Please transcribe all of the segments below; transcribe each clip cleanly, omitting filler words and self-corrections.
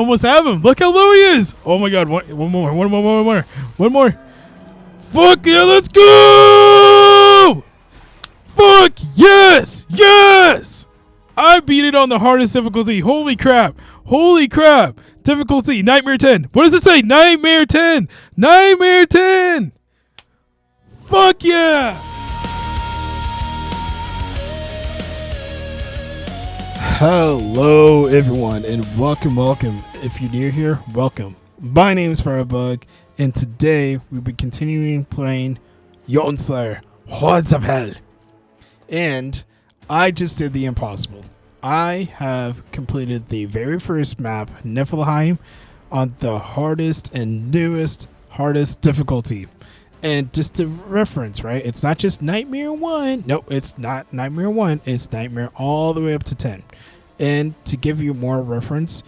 Almost have him. Look how low he is. Oh my god. One more. Fuck yeah, let's go! Fuck yes! Yes! I beat it on the hardest difficulty. Holy crap. Difficulty, Nightmare 10. What does it say? Nightmare 10. Fuck yeah! Hello everyone and welcome. If you're new here, welcome. My name is Firebug and today we'll be continuing playing Jotunnslayer Hordes of Hel. And I just did the impossible. I have completed the very first map, Niflheim, on the hardest difficulty. And just to reference, right, it's not just Nightmare 1. Nope, it's not Nightmare 1. It's Nightmare all the way up to 10. And to give you more reference,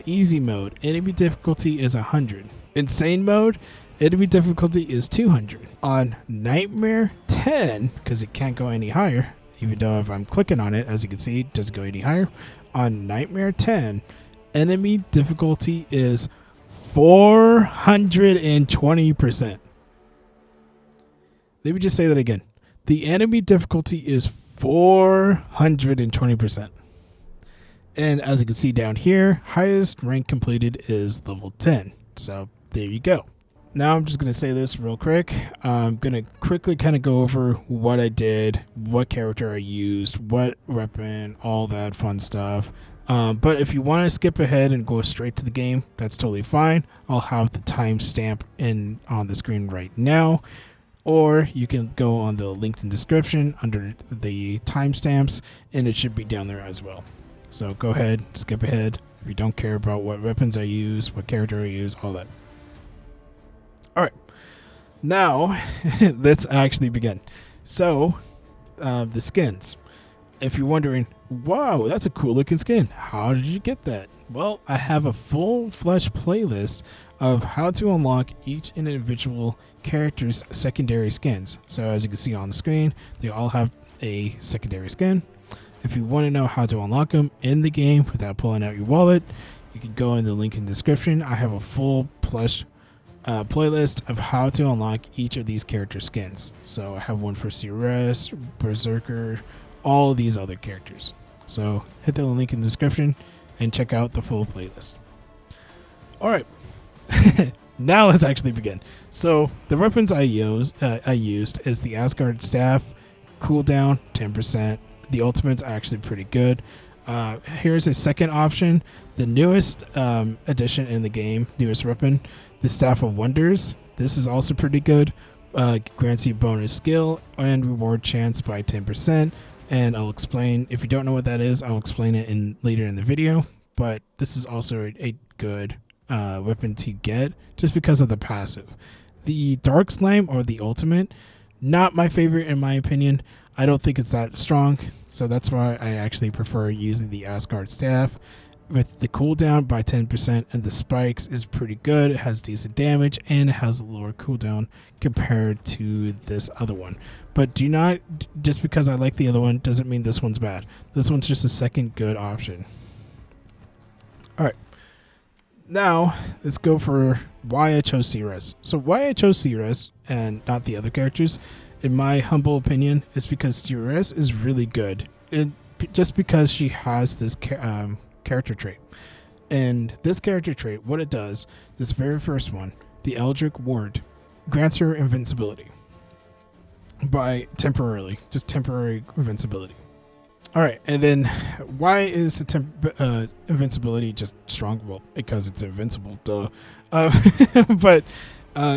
easy mode, enemy difficulty is 100. Insane mode, enemy difficulty is 200. On Nightmare 10, because it can't go any higher, even though if I'm clicking on it, as you can see, it doesn't go any higher. On Nightmare 10, enemy difficulty is 420%. Let me just say that again. The enemy difficulty is 420%. And as you can see down here, highest rank completed is level 10. So there you go. Now I'm just going to say this real quick. I'm going to quickly kind of go over what I did, what character I used, what weapon, all that fun stuff. But if you want to skip ahead and go straight to the game, that's totally fine. I'll have the timestamp on the screen right now. Or you can go on the link in the description under the timestamps, and it should be down there as well. So go ahead, skip ahead if you don't care about what weapons I use, what character I use, all that. Alright, now let's actually begin. So, the skins. If you're wondering, wow, that's a cool looking skin. How did you get that? Well, I have a full-fledged playlist of how to unlock each individual character's secondary skins. So as you can see on the screen, they all have a secondary skin. If you want to know how to unlock them in the game without pulling out your wallet, you can go in the link in the description. I have a full plush playlist of how to unlock each of these character skins. So I have one for CRS, Berserker, all of these other characters. So hit the link in the description and check out the full playlist. Alright, now let's actually begin. So the weapons I used is the Asgard Staff, cooldown 10%. The ultimate's actually pretty good. Here's a second option, the newest addition in the game, newest weapon, the Staff of Wonders. This is also pretty good. Grants you bonus skill and reward chance by 10%. And I'll explain, if you don't know what that is, I'll explain it later in the video. But this is also a good weapon to get just because of the passive. The Dark Slime, or the ultimate, not my favorite in my opinion. I don't think it's that strong, so that's why I actually prefer using the Asgard Staff. With the cooldown by 10% and the spikes is pretty good. It has decent damage and it has a lower cooldown compared to this other one. But do not, just because I like the other one doesn't mean this one's bad. This one's just a second good option. Alright, now let's go for why I chose CRS. So why I chose CRS and not the other characters, in my humble opinion, is because CRS is really good. Just because she has this character trait. And this character trait, what it does, this very first one, the Eldritch Ward, grants her invincibility by temporary invincibility. Alright, and then why is the invincibility just strong? Well, because it's invincible, duh. But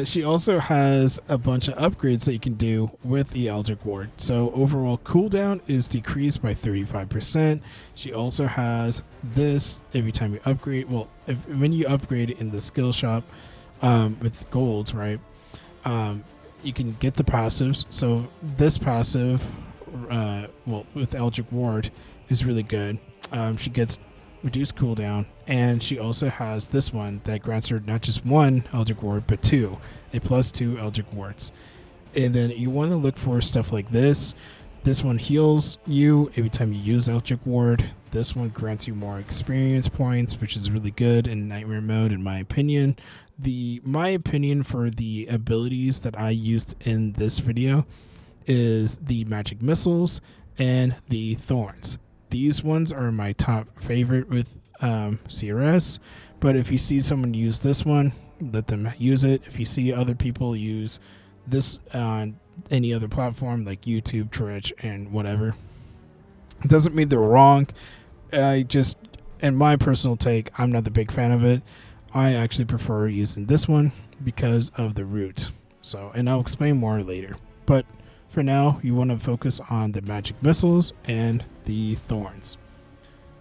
she also has a bunch of upgrades that you can do with the Eldritch Ward. So overall cooldown is decreased by 35%. She also has this every time you upgrade. Well, when you upgrade in the skill shop with golds, right? You can get the passives. So this passive, with Eldritch Ward, is really good. She gets reduced cooldown, and she also has this one that grants her not just one Eldritch Ward but two, a +2 Eldritch Wards. And then you want to look for stuff like this, This one heals you every time you use Electric Ward. This one grants you more experience points, which is really good in Nightmare mode, in my opinion. My opinion for the abilities that I used in this video is the magic missiles and the thorns. These ones are my top favorite with CRS, but if you see someone use this one, let them use it. If you see other people use this on any other platform like YouTube, Twitch, and whatever, it doesn't mean they're wrong. I just, in my personal take, I'm not the big fan of it. I actually prefer using this one because of the root. So, and I'll explain more later. But for now, you want to focus on the magic missiles and the thorns.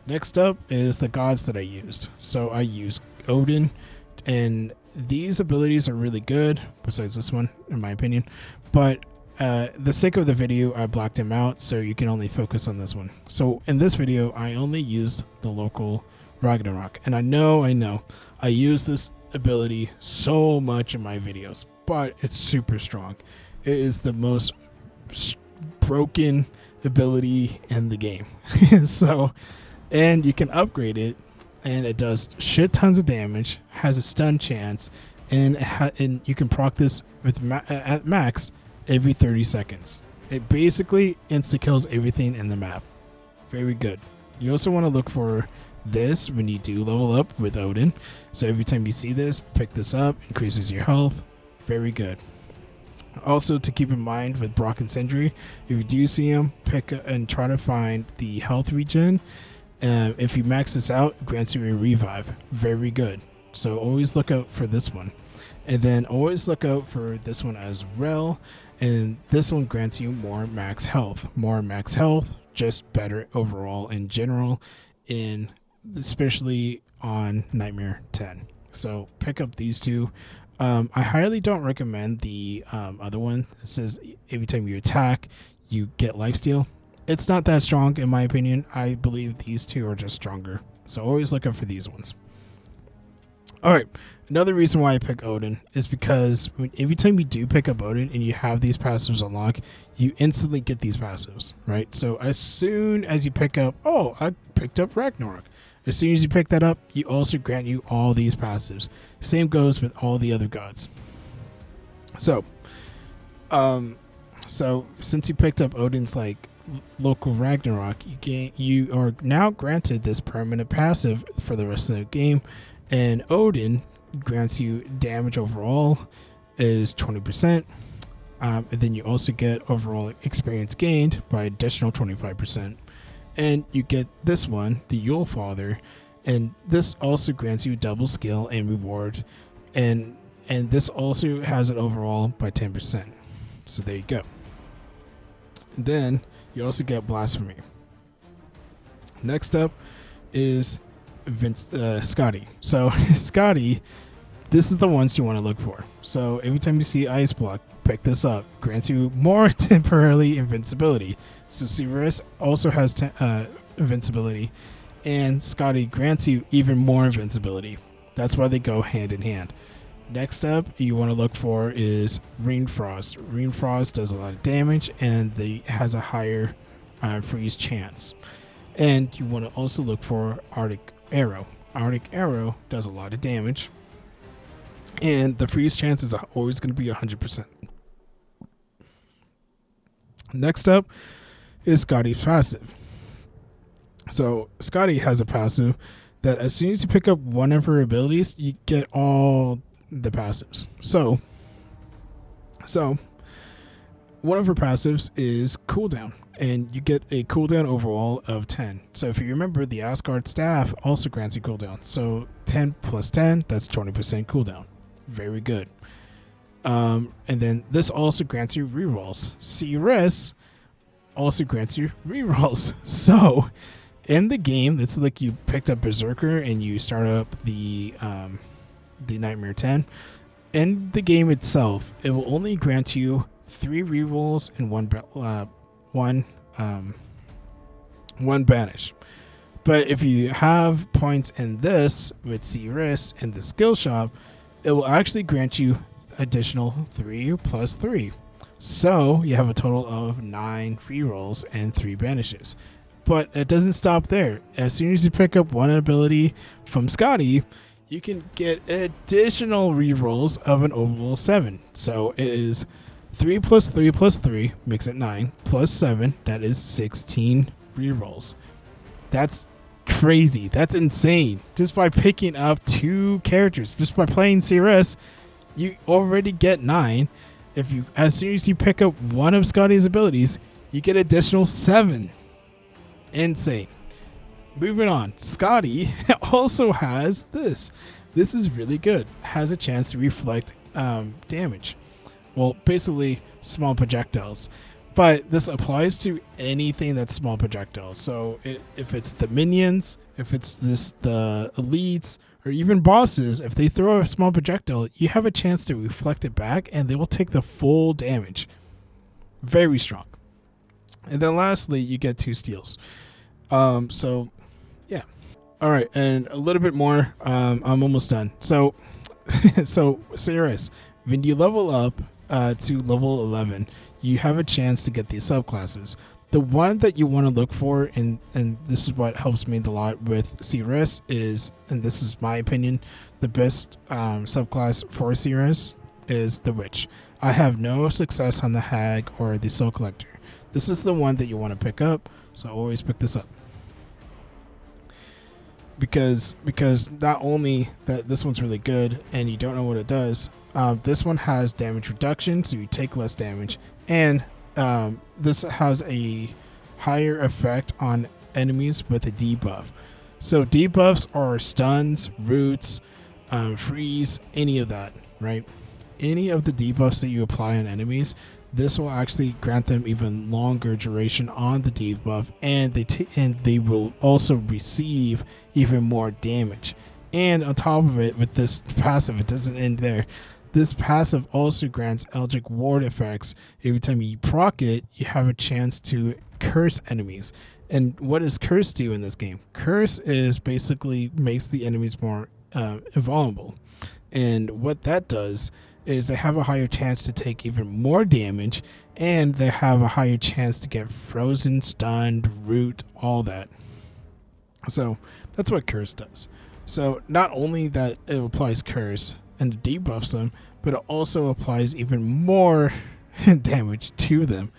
Next up is the gods that I used. So I used Odin, and these abilities are really good, besides this one, in my opinion. But the sake of the video, I blocked him out, so you can only focus on this one. So in this video, I only used the local Ragnarok. And I know, I use this ability so much in my videos, but it's super strong. It is the most broken ability in the game. So, and you can upgrade it, and it does shit tons of damage, has a stun chance, and you can proc this with at max every 30 seconds. It basically insta kills everything in the map. Very good. You also want to look for this when you do level up with Odin. So every time you see this, pick this up, increases your health. Very good. Also, to keep in mind with Brock and Sindri, if you do see them, pick and try to find the health regen. If you max this out, it grants you a revive. Very good. So always look out for this one. And then always look out for this one as well. And this one grants you more max health. More max health, just better overall in general, especially on Nightmare 10. So pick up these two. I highly don't recommend the other one. It says every time you attack, you get lifesteal. It's not that strong in my opinion. I believe these two are just stronger. So always look out for these ones. Alright, another reason why I pick Odin is because every time you do pick up Odin and you have these passives unlocked, you instantly get these passives, right? So as soon as you pick up, I picked up Ragnarok. As soon as you pick that up, you also grant you all these passives. Same goes with all the other gods. So since you picked up Odin's local Ragnarok, you are now granted this permanent passive for the rest of the game, and Odin grants you damage overall is 20%, and then you also get overall experience gained by additional 25%. And you get this one, the Yule Father, and this also grants you double skill and reward, and this also has it overall by 10%. So there you go. And then you also get Blasphemy. Next up is Scotty. So Scotty, this is the ones you want to look for. So every time you see Ice Block, pick this up. Grants you more temporarily invincibility. So Severus also has invincibility, and Scotty grants you even more invincibility. That's why they go hand in hand. Next up, you want to look for is Rainfrost. Rainfrost does a lot of damage, and has a higher freeze chance. And you want to also look for Arctic Arrow. Arctic Arrow does a lot of damage, and the freeze chance is always going to be 100%. Next up is Scotty's passive. So Scotty has a passive that as soon as you pick up one of her abilities, you get all the passives. So one of her passives is cooldown, and you get a cooldown overall of 10. So if you remember, the Asgard staff also grants you cooldown. So 10 plus 10, that's 20% cooldown. Very good. And then this also grants you rerolls. Cirrus also grants you rerolls. So in the game, it's like you picked up Berserker and you start up the Nightmare 10. In the game itself, it will only grant you 3 rerolls and one banish. But if you have points in this with Cirrus and the skill shop, it will actually grant you additional 3 plus 3, So you have a total of 9 rerolls and 3 banishes. But it doesn't stop there. As soon as you pick up one ability from Scotty, you can get additional rerolls of an overall 7. So it is 3 plus 3 plus 3 makes it 9 plus 7. That is 16 rerolls. That's crazy. That's insane. Just by picking up 2 characters, just by playing CRS, you already get 9. As soon as you pick up one of Scotty's abilities, you get additional 7. Insane. Moving on, Scotty also has this. This is really good. Has a chance to reflect damage. Well, basically small projectiles. But this applies to anything that's small projectiles. So if it's the minions, if it's the elites, or even bosses, if they throw a small projectile, you have a chance to reflect it back and they will take the full damage. Very strong. And then lastly, you get 2 steals. So yeah. All right, and a little bit more. I'm almost done. So CRS, when you level up to level 11, you have a chance to get these subclasses. The one that you want to look for, and this is what helps me a lot with CRS, is, and this is my opinion, the best subclass for CRS is the Witch. I have no success on the Hag or the Soul Collector. This is the one that you want to pick up, so always pick this up. Because not only that this one's really good and you don't know what it does, this one has damage reduction, so you take less damage, and this has a higher effect on enemies with a debuff. So debuffs are stuns, roots, freeze, any of that, right? Any of the debuffs that you apply on enemies, this will actually grant them even longer duration on the debuff, and they will also receive even more damage. And on top of it, with this passive, it doesn't end there. This passive also grants Eldritch Ward effects. Every time you proc it, you have a chance to curse enemies. And what does curse do in this game? Curse is basically makes the enemies more invulnerable. And what that does is they have a higher chance to take even more damage, and they have a higher chance to get frozen, stunned, root, all that. So that's what curse does. So not only that it applies curse and debuffs them, but it also applies even more damage to them.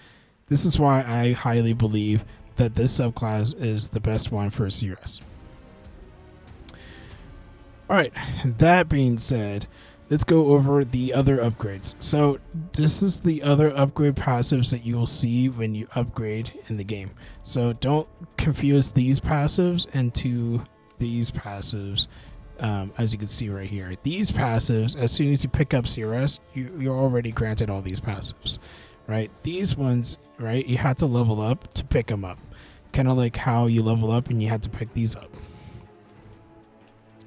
This is why I highly believe that this subclass is the best one for CRS. Alright, that being said, let's go over the other upgrades. So this is the other upgrade passives that you will see when you upgrade in the game. So don't confuse these passives into these passives. As you can see right here, these passives, as soon as you pick up CRS, you're already granted all these passives, right? These ones, right, you had to level up to pick them up, kind of like how you level up and you had to pick these up.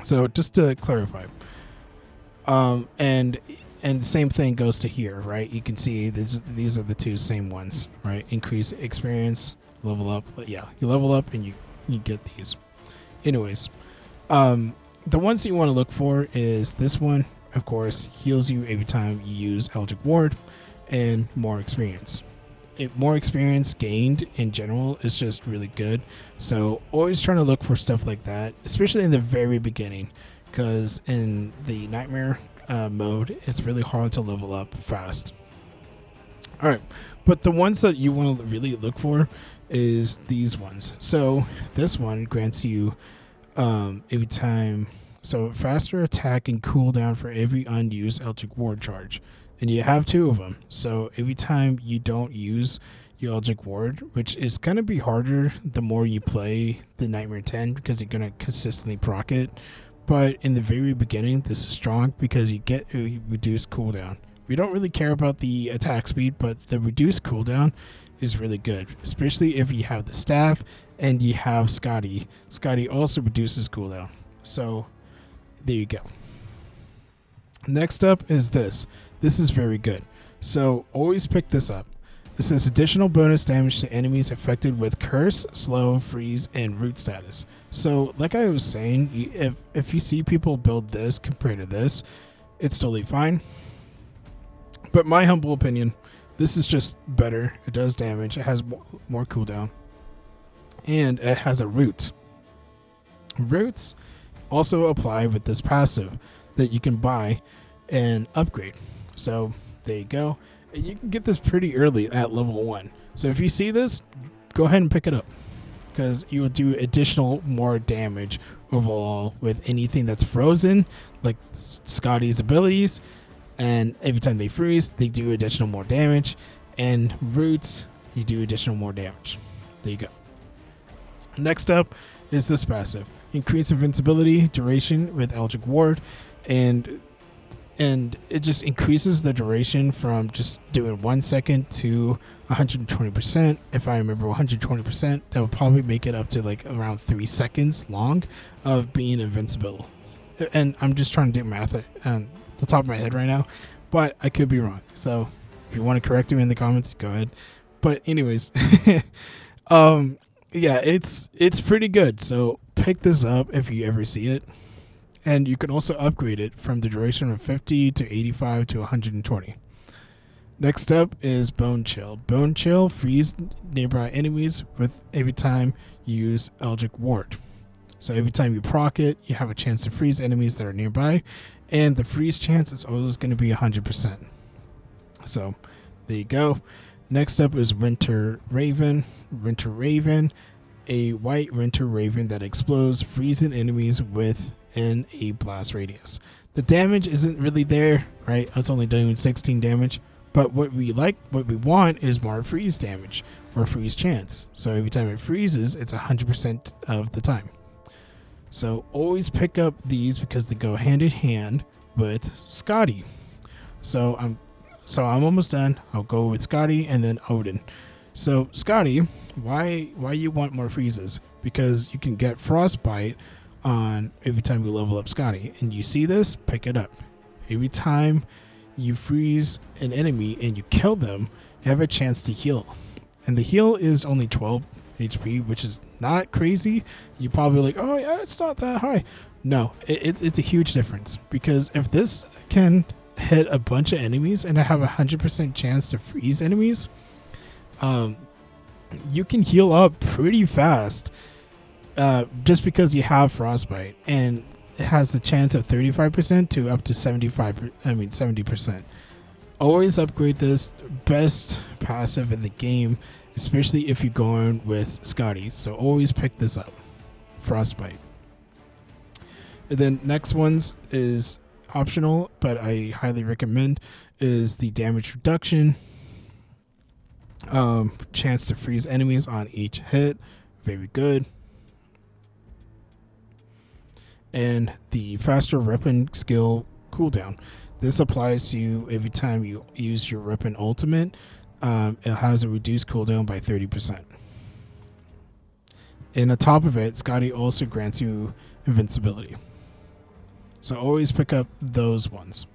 So just to clarify, and the same thing goes to here, right? You can see these are the 2 same ones, right? Increase experience, level up. Yeah, you level up and you get these. Anyways, the ones you want to look for is this one, of course, heals you every time you use Eldritch Ward, and more experience. More experience gained in general is just really good. So always trying to look for stuff like that, especially in the very beginning, because in the Nightmare mode, it's really hard to level up fast. Alright, but the ones that you want to really look for is these ones. So this one grants you every time, so faster attack and cooldown for every unused Eldritch Ward charge, and you have 2 of them. So every time you don't use your Eldritch Ward, which is going to be harder the more you play the Nightmare 10, because you're going to consistently proc it, but in the very beginning this is strong because you get a reduced cooldown. We don't really care about the attack speed, but the reduced cooldown is really good, especially if you have the staff and you have Scotty. Scotty also reduces cooldown. So there you go. Next up is this. This is very good. So always pick this up. This says additional bonus damage to enemies affected with curse, slow, freeze, and root status. So like I was saying, if you see people build this compared to this, it's totally fine. But my humble opinion, This is just better. It does damage. It has more cooldown. And it has a root. Roots also apply with this passive that you can buy and upgrade. So there you go. And you can get this pretty early at level 1. So if you see this, go ahead and pick it up, because you will do additional more damage overall with anything that's frozen, like Scotty's abilities. And every time they freeze, they do additional more damage. And roots, you do additional more damage. There you go. Next up is this passive. Increase invincibility duration with Eldritch Ward. And it just increases the duration from just doing 1 second to 120%. If I remember 120%, that would probably make it up to like around 3 seconds long of being invincible. And I'm just trying to do math on the top of my head right now, but I could be wrong. So if you want to correct me in the comments, go ahead. But anyways, yeah, it's pretty good. So pick this up if you ever see it. And you can also upgrade it from the duration of 50 to 85 to 120. Next up is Bone Chill. Bone Chill frees nearby enemies with every time you use Eldritch Ward. So every time you proc it, you have a chance to freeze enemies that are nearby, and the freeze chance is always going to be 100%. So there you go. Next up is Winter Raven. Winter Raven, a white Winter Raven that explodes, freezing enemies within a blast radius. The damage isn't really there, right? It's only doing 16 damage. But what we want is more freeze damage or freeze chance. So every time it freezes, it's 100% of the time. So always pick up these because they go hand in hand with Scotty. So I'm almost done. I'll go with Scotty and then Odin. So Scotty, why you want more freezes? Because you can get Frostbite on every time you level up Scotty. And you see this? Pick it up. Every time you freeze an enemy and you kill them, you have a chance to heal. And the heal is only 12 HP, which is not crazy. You're probably like, oh yeah, it's not that high. No, it's a huge difference, because if this can hit a bunch of enemies and I have 100% chance to freeze enemies, you can heal up pretty fast just because you have Frostbite, and it has the chance of 35% to up to 70%. Always upgrade this. Best passive in the game, especially if you're going with Scotty. So always pick this up. Frostbite. And then next ones is optional, but I highly recommend, is the damage reduction. Chance to freeze enemies on each hit. Very good. And the faster weapon skill cooldown. This applies to you every time you use your weapon ultimate. It has a reduced cooldown by 30%. And on top of it, Scotty also grants you invincibility. So always pick up those ones.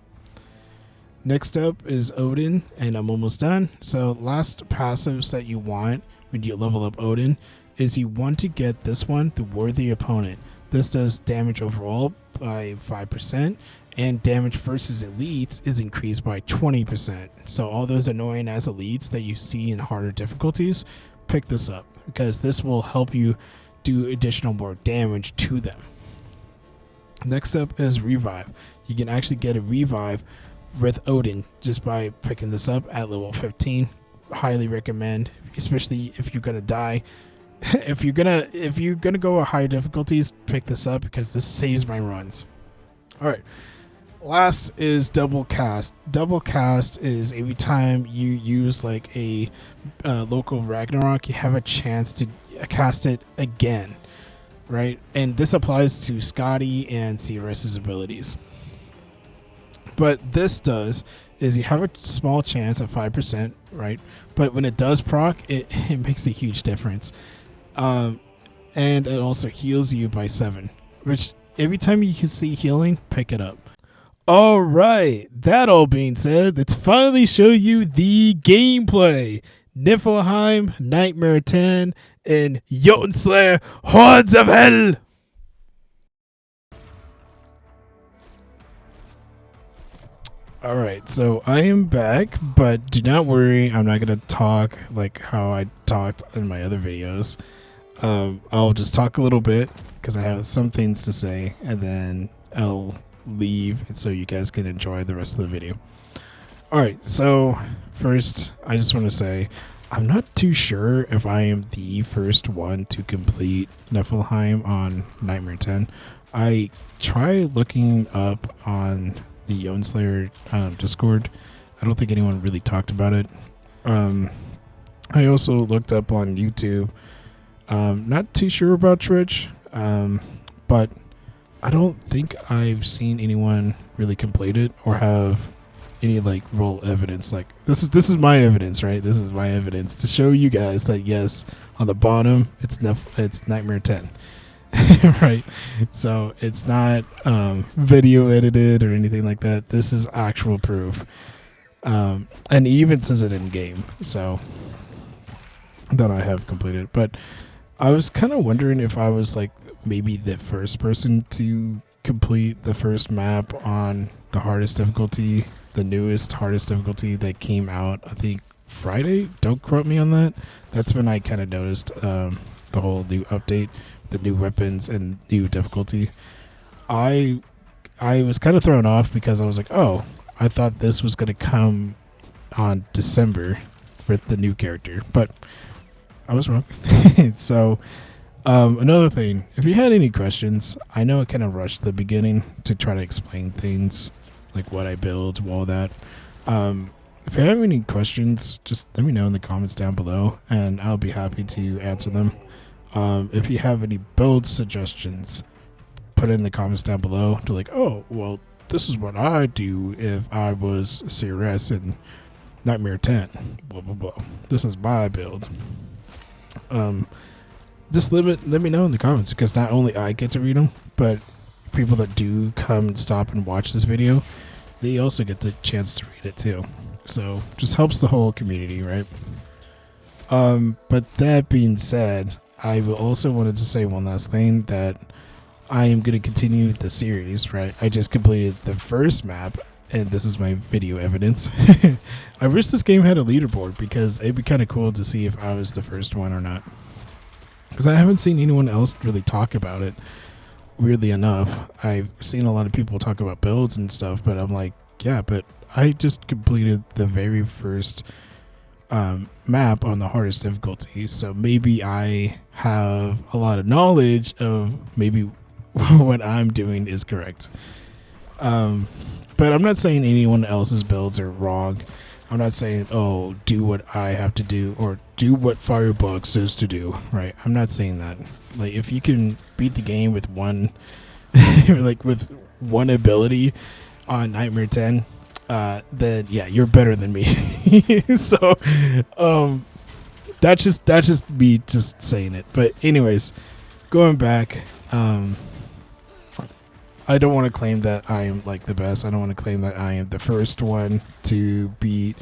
Next up is Odin, and I'm almost done. So last passives that you want when you level up Odin is you want to get this one, the Worthy Opponent. This does damage overall by 5%, and damage versus elites is increased by 20%. So all those annoying ass elites that you see in harder difficulties, pick this up, because this will help you do additional more damage to them. Next up is Revive. You can actually get a Revive with Odin just by picking this up at level 15. Highly recommend, especially if you're gonna die. if you're gonna go with higher difficulties, pick this up because this saves my runs. All right. Last is Double Cast. Double Cast is every time you use like a local Ragnarok, you have a chance to cast it again, right? And this applies to Scotty and Sirius's abilities. But this does is you have a small chance of 5%, right? But when it does proc, it makes a huge difference. And it also heals you by 7, which every time you can see healing, pick it up. All right, that all being said, let's finally show you the gameplay. Niflheim, Nightmare 10, and Jotunnslayer Hordes of Hel. All right, so I am back, but do not worry. I'm not going to talk like how I talked in my other videos. I'll just talk a little bit because I have some things to say, and then I'll leave so you guys can enjoy the rest of the video. All right, so first, I just want to say I'm not too sure if I am the first one to complete Niflheim on Nightmare 10. I tried looking up on the Jotunnslayer Discord. I don't think anyone really talked about it. I also looked up on YouTube. Not too sure about Twitch, but I don't think I've seen anyone really complete it or have any like real evidence. Like this is my evidence, right? This is my evidence to show you guys that yes, on the bottom it's Nightmare 10. Right, so it's not video edited or anything like that. This is actual proof, and he even says it in game, so that I have completed. But I was kind of wondering if I was like maybe the first person to complete the first map on the hardest difficulty, the newest hardest difficulty that came out, I think Friday. Don't quote me on that. That's when I kind of noticed the whole new update, the new weapons and new difficulty. I was kind of thrown off because I was like, oh, I thought this was going to come on December with the new character, but I was wrong. So another thing, if you had any questions, I know I kind of rushed the beginning to try to explain things like what I build, all that. If you have any questions, just let me know in the comments down below and I'll be happy to answer them. If you have any build suggestions, put it in the comments down below. To like, oh, well, this is what I do if I was CRS in Nightmare 10. Blah blah blah. This is my build. Just let me know in the comments because not only I get to read them, but people that do come and stop and watch this video, they also get the chance to read it too. So just helps the whole community, right? But that being said, I also wanted to say one last thing, that I am going to continue the series, right? I just completed the first map, and this is my video evidence. I wish this game had a leaderboard because it'd be kind of cool to see if I was the first one or not. Because I haven't seen anyone else really talk about it, weirdly enough. I've seen a lot of people talk about builds and stuff, but I'm like, yeah, but I just completed the very first map on the hardest difficulty, so maybe I have a lot of knowledge of maybe what I'm doing is correct. But I'm not saying anyone else's builds are wrong. I'm not saying, oh, do what I have to do or do what Firebug says to do, right? I'm not saying that. Like, if you can beat the game with one like with one ability on Nightmare 10, then yeah, you're better than me. So that's just me just saying it. But anyways, going back, I don't want to claim that I am like the best. I don't want to claim that I am the first one to beat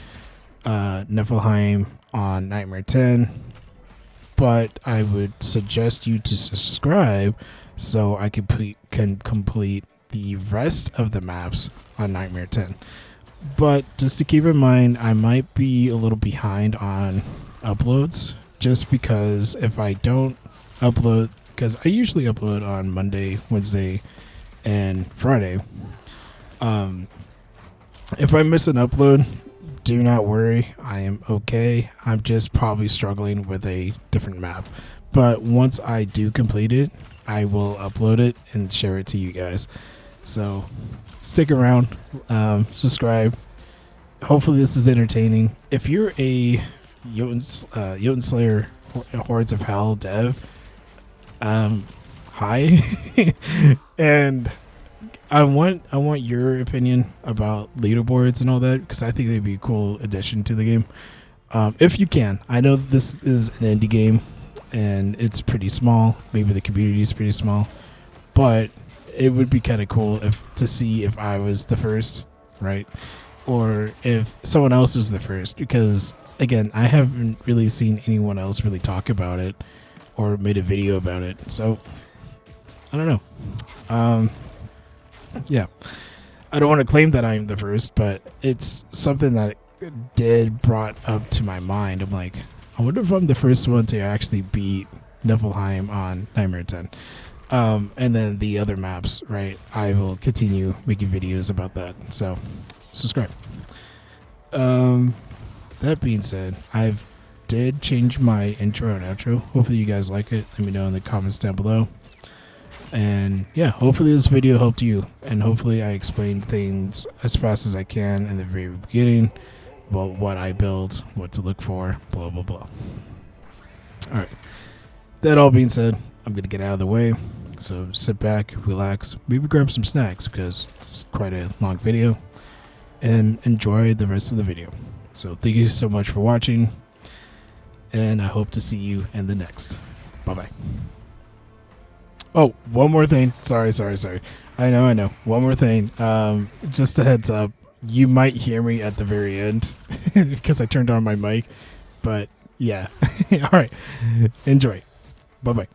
Niflheim on Nightmare 10, but I would suggest you to subscribe so I can complete the rest of the maps on Nightmare 10. But just to keep in mind, I might be a little behind on uploads, just because if I don't upload, because I usually upload on Monday, Wednesday, and Friday. If I miss an upload, do not worry, I am okay. I'm just probably struggling with a different map. But once I do complete it, I will upload it and share it to you guys. So stick around, subscribe. Hopefully this is entertaining. If you're a Jotunnslayer Hordes of Hel dev, hi. And I want your opinion about leaderboards and all that, because I think they'd be a cool addition to the game. If you can. I know this is an indie game and it's pretty small. Maybe the community is pretty small, but it would be kind of cool to see if I was the first, right? Or if someone else was the first, because again, I haven't really seen anyone else really talk about it or made a video about it. So I don't know. Yeah. I don't want to claim that I'm the first, but it's something that did brought up to my mind. I'm like, I wonder if I'm the first one to actually beat Niflheim on Nightmare 10. And then the other maps, right? I will continue making videos about that. So, subscribe. That being said, I've did change my intro and outro. Hopefully you guys like it. Let me know in the comments down below. And yeah, hopefully this video helped you. And hopefully I explained things as fast as I can in the very beginning about what I build, what to look for, blah, blah, blah. Alright. That all being said, I'm going to get out of the way. So sit back, relax, maybe grab some snacks because it's quite a long video. And enjoy the rest of the video. So thank you so much for watching. And I hope to see you in the next. Bye-bye. Oh, one more thing. Sorry. I know. One more thing. Just a heads up. You might hear me at the very end because I turned on my mic. But yeah. All right. Enjoy. Bye-bye.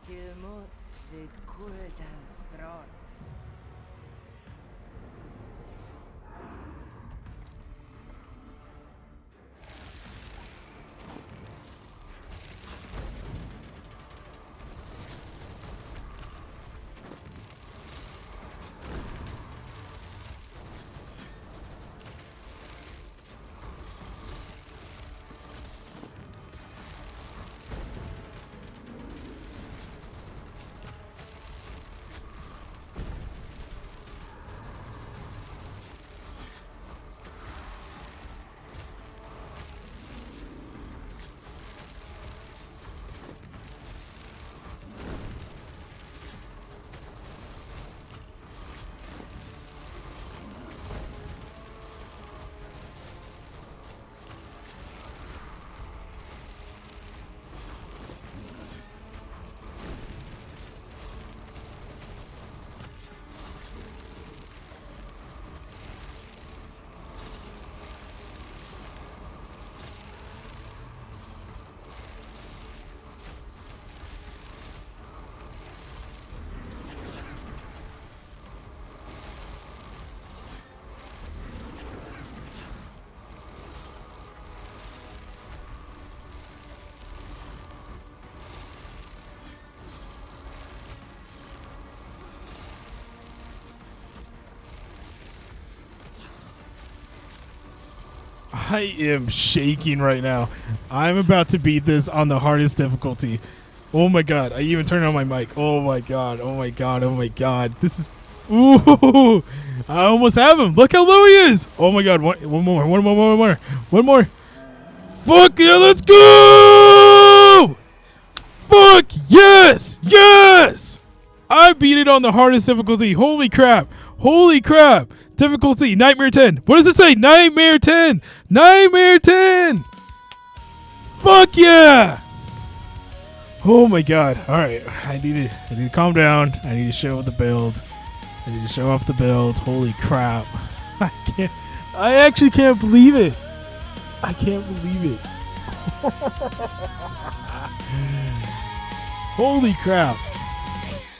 till mots vid kuldens brott. I am shaking right now. I'm about to beat this on the hardest difficulty. Oh my god. I even turned on my mic. Oh my god. Oh my god. Oh my god. This is... Ooh. I almost have him. Look how low he is. Oh my god. One more. One more. One more. One more. Fuck yeah. Let's go. Fuck yes. Yes. I beat it on the hardest difficulty. Holy crap. Holy crap. Difficulty, Nightmare 10. What does it say? Nightmare 10. Nightmare 10. Fuck yeah. Oh my god. All right. I need to calm down. I need to show the build. I need to show off the build. Holy crap. I actually can't believe it. I can't believe it. Holy crap.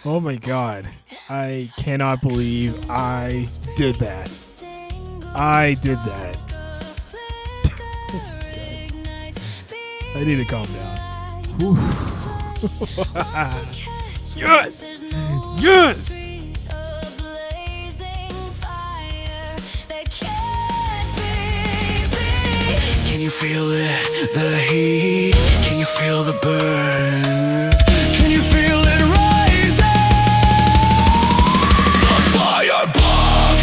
Oh my god. I cannot believe I did that. I did that. I need to calm down. Yes! Yes! Can you feel it? The heat? Can you feel the burn? Can you feel it rising? The firebomb!